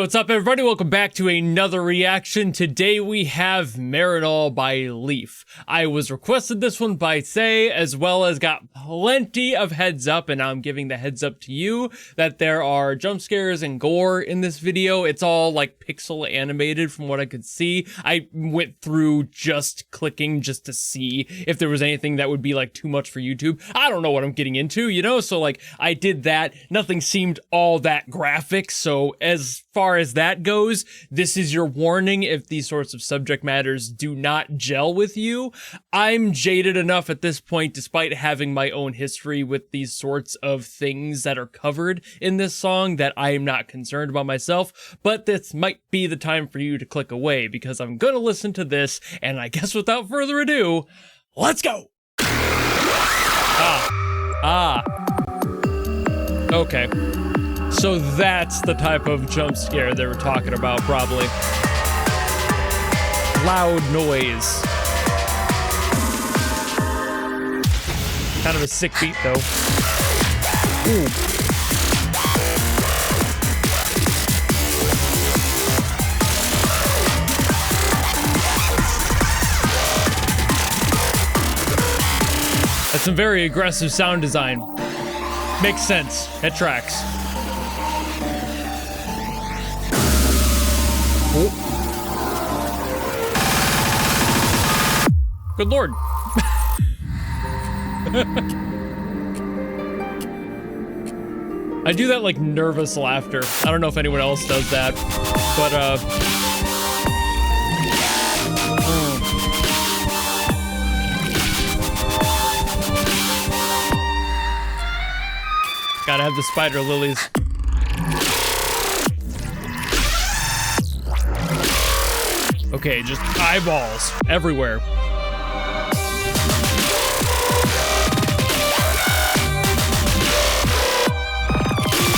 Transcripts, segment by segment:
what's up, everybody? Welcome back to another reaction. Today we have MARENOL by LeaF. I was requested this one by Say, as well as got plenty of heads up, and I'm giving the heads up to you that there are jump scares and gore in this video. It's all like pixel animated from what I could see. I went through just clicking just to see if there was anything that would be like too much for YouTube. I don't know what I'm getting into, you know? So like I did that. Nothing seemed all that graphic. So as far as that goes, this is your warning if these sorts of subject matters do not gel with you. I'm jaded enough at this point, despite having my own history with these sorts of things that are covered in this song, that I am not concerned about myself, but this might be the time for you to click away, because I'm gonna listen to this, and I guess without further ado, let's go! Okay. So that's the type of jump scare they were talking about, probably. Loud noise. Kind of a sick beat, though. Ooh. That's some very aggressive sound design. Makes sense. It tracks. Oh. Good lord. I do that like nervous laughter. I don't know if anyone else does that, but gotta have the spider lilies. Okay, just eyeballs everywhere.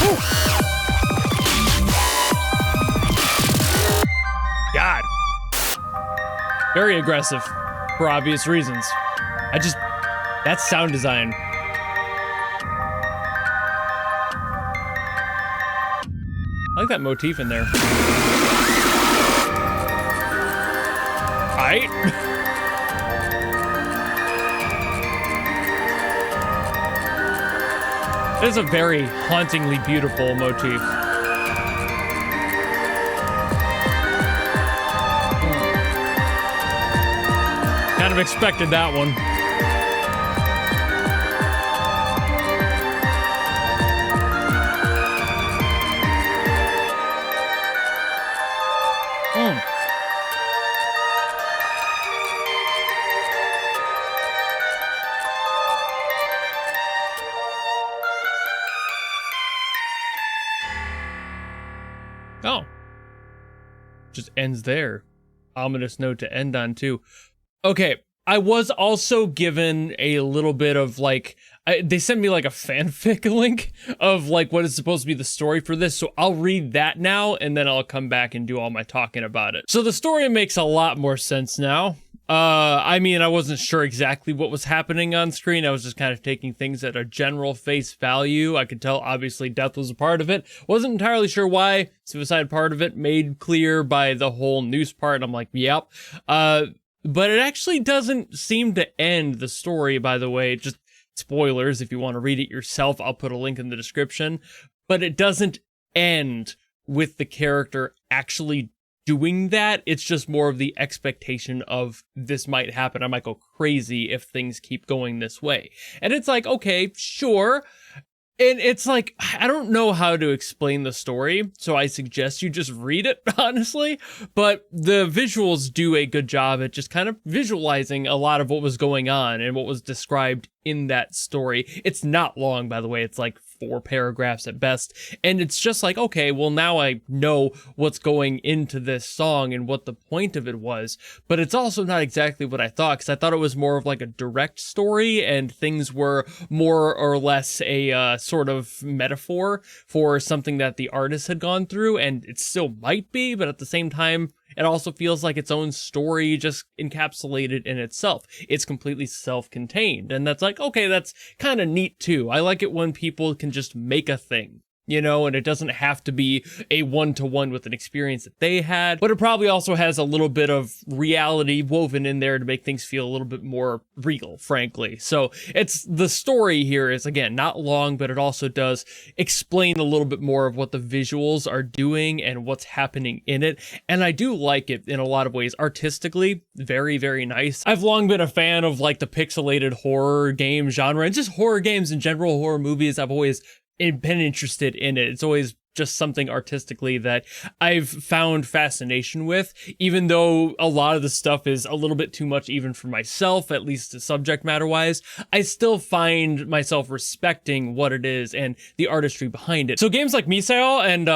Whew. God. Very aggressive, for obvious reasons. That sound design. I like that motif in there. Right? It is a very hauntingly beautiful motif. Kind of expected that one. Oh. Just ends there. Ominous note to end on, too. Okay, I was also given a little bit of, like... they sent me, like, a fanfic link of, like, what is supposed to be the story for this, so I'll read that now, and then I'll come back and do all my talking about it. So the story makes a lot more sense now. I mean, I wasn't sure exactly what was happening on screen. I was just kind of taking things at a general face value. I could tell, obviously, death was a part of it. Wasn't entirely sure why. Suicide part of it made clear by the whole noose part. I'm like, yep. But it actually doesn't seem to end the story, by the way. Just spoilers, if you want to read it yourself, I'll put a link in the description. But it doesn't end with the character actually doing that. It's just more of the expectation of this might happen. I might go crazy if things keep going this way. And it's like, okay, sure. And it's like, I don't know how to explain the story, so I suggest you just read it, honestly. But the visuals do a good job at just kind of visualizing a lot of what was going on and what was described in that story. It's not long, by the way. It's like 4 paragraphs at best. And it's just like, okay, well, now I know what's going into this song and what the point of it was. But it's also not exactly what I thought, because I thought it was more of like a direct story and things were more or less a sort of metaphor for something that the artist had gone through. And it still might be, but at the same time, it also feels like its own story just encapsulated in itself. It's completely self-contained. And that's like, okay, that's kind of neat too. I like it when people can just make a thing you know, and it doesn't have to be a one-to-one with an experience that they had, but it probably also has a little bit of reality woven in there to make things feel a little bit more real, frankly. So it's, the story here is, again, not long, but it also does explain a little bit more of what the visuals are doing and what's happening in it, and I do like it in a lot of ways. Artistically, very, very nice. I've long been a fan of like the pixelated horror game genre, and just horror games in general, horror movies. I've always been interested in it. It's always just something artistically that I've found fascination with, even though a lot of the stuff is a little bit too much even for myself, at least subject matter wise. I still find myself respecting what it is and the artistry behind it. So games like Misael and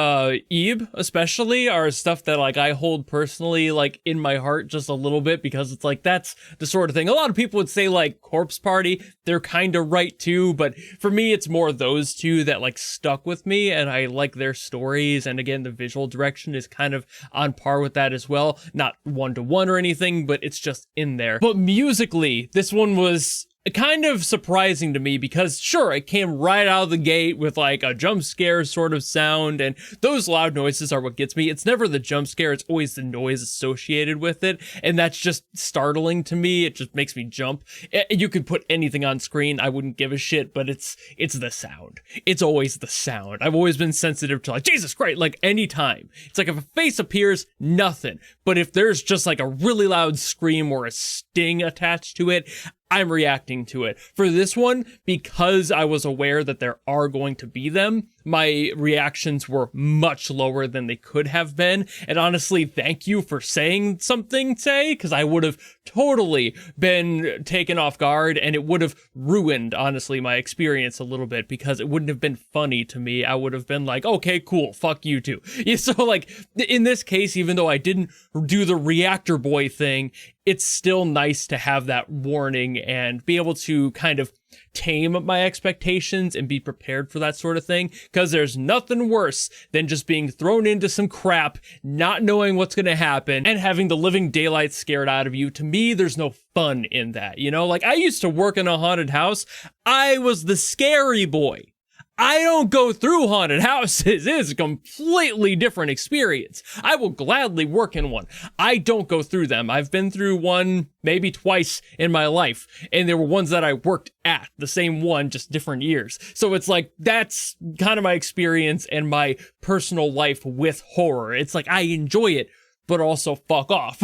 Ib especially are stuff that like I hold personally like in my heart just a little bit, because it's like that's the sort of thing. A lot of people would say like Corpse Party, they're kind of right too, but for me it's more those two that like stuck with me, and I like their stories, and again the visual direction is kind of on par with that as well. Not one-to-one or anything, but it's just in there. But musically, this one was kind of surprising to me, because sure, it came right out of the gate with like a jump scare sort of sound, and those loud noises are what gets me. It's never the jump scare, it's always the noise associated with it, and that's just startling to me. It just makes me jump. You could put anything on screen, I wouldn't give a shit, but it's the sound. It's always the sound. I've always been sensitive to like, Jesus Christ, like anytime. It's like if a face appears, nothing. But if there's just like a really loud scream or a sting attached to it, I'm reacting to it. For this one, because I was aware that there are going to be them, my reactions were much lower than they could have been. And honestly, thank you for saying something, Tay, because I would have totally been taken off guard, and it would have ruined, honestly, my experience a little bit, because it wouldn't have been funny to me. I would have been like, okay, cool, fuck you too. Yeah, so like, in this case, even though I didn't do the reactor boy thing, it's still nice to have that warning and be able to kind of tame my expectations and be prepared for that sort of thing, because there's nothing worse than just being thrown into some crap, not knowing what's going to happen, and having the living daylights scared out of you. To me, there's no fun in that, you know? Like, I used to work in a haunted house. I was the scary boy. I don't go through haunted houses. It is a completely different experience. I will gladly work in one. I don't go through them. I've been through one maybe twice in my life, and there were ones that I worked at, the same one, just different years. So it's like, that's kind of my experience and my personal life with horror. It's like, I enjoy it, but also fuck off.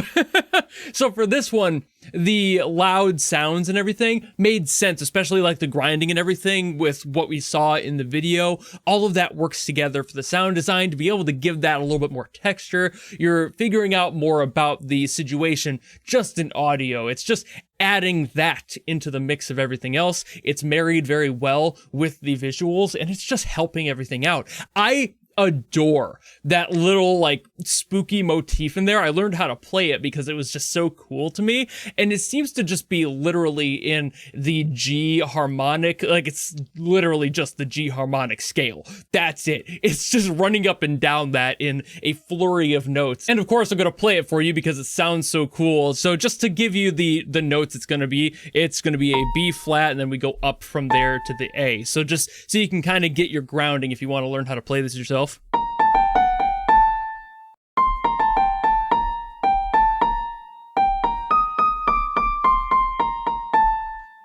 So for this one, the loud sounds and everything made sense, especially like the grinding and everything with what we saw in the video. All of that works together for the sound design to be able to give that a little bit more texture. You're figuring out more about the situation just in audio. It's just adding that into the mix of everything else. It's married very well with the visuals, and it's just helping everything out. I adore that little like spooky motif in there. I learned how to play it because it was just so cool to me, and it seems to just be literally in the G harmonic, like it's literally just the G harmonic scale. That's it. It's just running up and down that in a flurry of notes. And of course I'm going to play it for you because it sounds so cool. So just to give you the notes, it's going to be a B flat, and then we go up from there to the A. So just so you can kind of get your grounding if you want to learn how to play this yourself.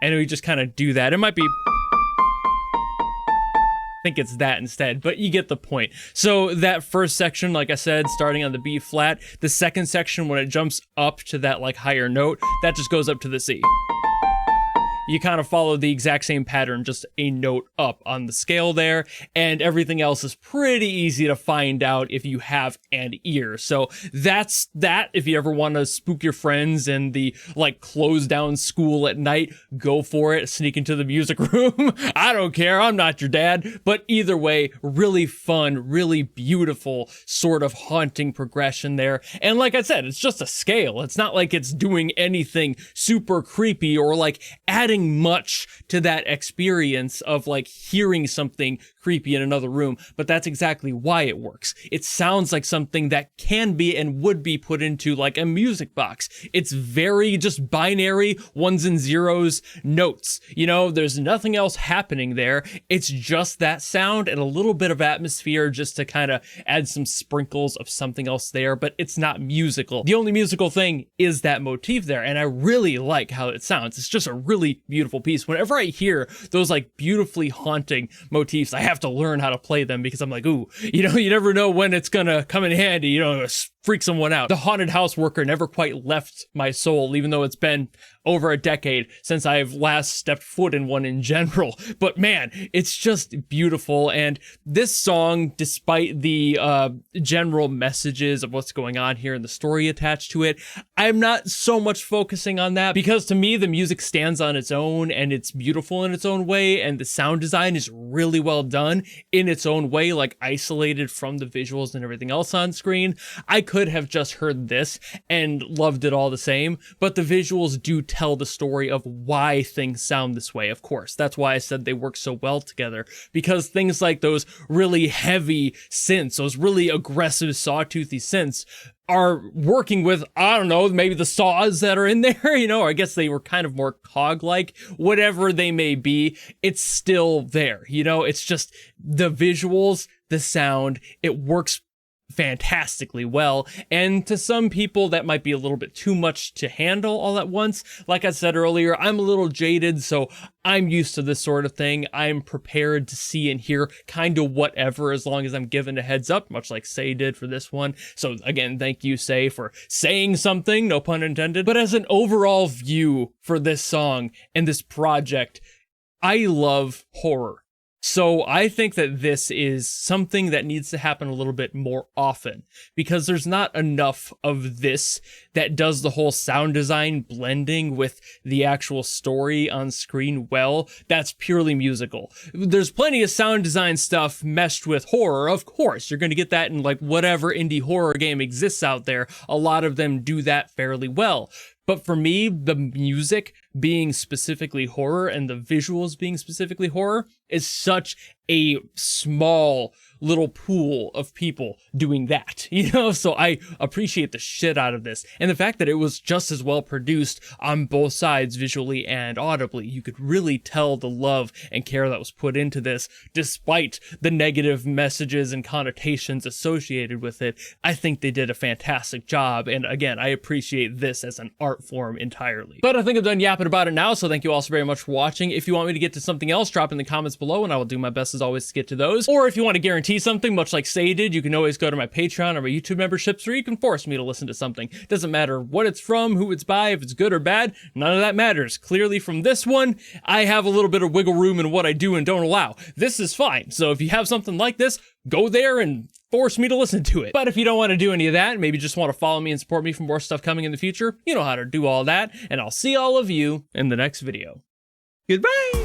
And we just kind of do that. It might be, I think it's that instead, but you get the point. So that first section, like I said, starting on the B flat, the second section, when it jumps up to that like higher note, that just goes up to the C. You kind of follow the exact same pattern, just a note up on the scale there, and everything else is pretty easy to find out if you have an ear. So that's that. If you ever want to spook your friends in the like close down school at night, go for it. Sneak into the music room. I don't care. I'm not your dad. But either way, really fun, really beautiful sort of haunting progression there. And like I said, it's just a scale. It's not like it's doing anything super creepy or like adding much to that experience of like hearing something creepy in another room, but that's exactly why it works. It sounds like something that can be and would be put into like a music box. It's very just binary ones and zeros notes. You know, there's nothing else happening there. It's just that sound and a little bit of atmosphere just to kind of add some sprinkles of something else there, but it's not musical. The only musical thing is that motif there, and I really like how it sounds. It's just a really beautiful piece. Whenever I hear those like beautifully haunting motifs, I have to learn how to play them because I'm like, ooh, you know, you never know when it's gonna come in handy, you know, freak someone out. The haunted house worker never quite left my soul, even though it's been over a decade since I've last stepped foot in one in general. But man, it's just beautiful. And this song, despite the general messages of what's going on here and the story attached to it, I'm not so much focusing on that because to me, the music stands on its own and it's beautiful in its own way. And the sound design is really well done in its own way, like isolated from the visuals and everything else on screen. I could have just heard this and loved it all the same, but the visuals do tell the story of why things sound this way. Of course, that's why I said they work so well together, because things like those really heavy synths, those really aggressive sawtoothy synths are working with, I don't know, maybe the saws that are in there, you know, or I guess they were kind of more cog-like, whatever they may be, it's still there, you know, it's just the visuals, the sound, it works fantastically well, and to some people that might be a little bit too much to handle all at once. Like I said earlier, I'm a little jaded, so I'm used to this sort of thing. I'm prepared to see and hear kind of whatever as long as I'm given a heads up, much like Say did for this one. So again, thank you, Say, for saying something, no pun intended. But as an overall view for this song and this project, I love horror. So I think that this is something that needs to happen a little bit more often because there's not enough of this that does the whole sound design blending with the actual story on screen well. That's purely musical. There's plenty of sound design stuff meshed with horror. Of course, you're going to get that in like whatever indie horror game exists out there. A lot of them do that fairly well. But for me, the music being specifically horror and the visuals being specifically horror is such a small little pool of people doing that, you know? So I appreciate the shit out of this. And the fact that it was just as well produced on both sides, visually and audibly. You could really tell the love and care that was put into this, despite the negative messages and connotations associated with it. I think they did a fantastic job. And again, I appreciate this as an art form entirely. But I think I'm done yapping about it now, so thank you all so very much for watching. If you want me to get to something else, drop in the comments below and I will do my best as always to get to those. Or if you want to guarantee something, much like Say did, you can always go to my Patreon or my YouTube memberships, or you can force me to listen to something. Doesn't matter what it's from, who it's by, if it's good or bad, none of that matters. Clearly from this one, I have a little bit of wiggle room in what I do and don't allow. This is fine. So if you have something like this, go there and force me to listen to it. But if you don't want to do any of that, maybe just want to follow me and support me for more stuff coming in the future, you know how to do all that, and I'll see all of you in the next video. Goodbye!